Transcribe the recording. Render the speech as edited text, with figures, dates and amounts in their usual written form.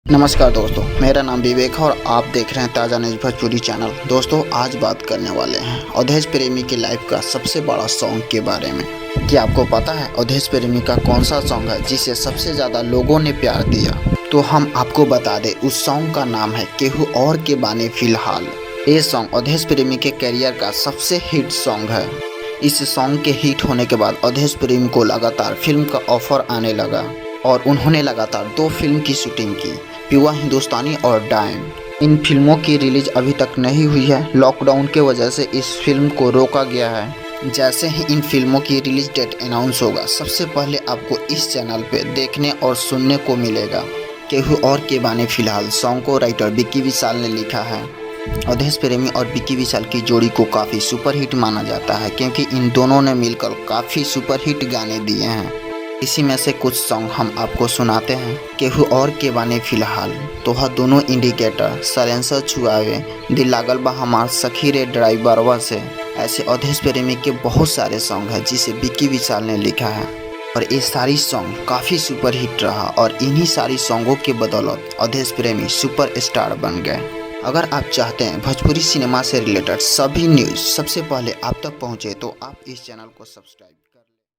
नमस्कार दोस्तों, मेरा नाम विवेक है और आप देख रहे हैं ताज़ा न्यूज़ भोजपुरी चैनल। दोस्तों, आज बात करने वाले हैं अवधेश प्रेमी की लाइफ का सबसे बड़ा सॉन्ग के बारे में। क्या आपको पता है अवधेश प्रेमी का कौन सा सॉन्ग है जिसे सबसे ज़्यादा लोगों ने प्यार दिया? तो हम आपको बता दें, उस सॉन्ग का नाम है केहू और के बाने फिलहाल। ये सॉन्ग अवधेश प्रेमी के करियर का सबसे हिट सॉन्ग है। इस सॉन्ग के हिट होने के बाद अवधेश प्रेमी को लगातार फिल्म का ऑफर आने लगा और उन्होंने लगातार 2 फिल्म की शूटिंग की, पिवा हिंदुस्तानी और डायन। इन फिल्मों की रिलीज अभी तक नहीं हुई है। लॉकडाउन के वजह से इस फिल्म को रोका गया है। जैसे ही इन फिल्मों की रिलीज डेट अनाउंस होगा, सबसे पहले आपको इस चैनल पे देखने और सुनने को मिलेगा। केहू और के बाने फिलहाल सॉन्ग को राइटर विक्की विशाल ने लिखा है। अवधेश प्रेमी और विक्की विशाल की जोड़ी को काफ़ी सुपरहिट माना जाता है, क्योंकि इन दोनों ने मिलकर काफ़ी सुपरहिट गाने दिए हैं। इसी में से कुछ सॉन्ग हम आपको सुनाते हैं। केहू और के बाने फिलहाल, तोहा दोनों इंडिकेटर, सलेंसर छुआवे, दिल लागल बा हमार, सखी रे ड्राइवरवा से। ऐसे अवधेश प्रेमी के बहुत सारे सॉन्ग हैं जिसे विक्की विशाल ने लिखा है और ये सारी सॉन्ग काफ़ी सुपरहिट रहा और इन्हीं सारी सॉन्गों के बदौलत अवधेश प्रेमी सुपरस्टार बन गए। अगर आप चाहते हैं भोजपुरी सिनेमा से रिलेटेड सभी न्यूज़ सबसे पहले आप तक पहुँचे तो आप इस चैनल को सब्सक्राइब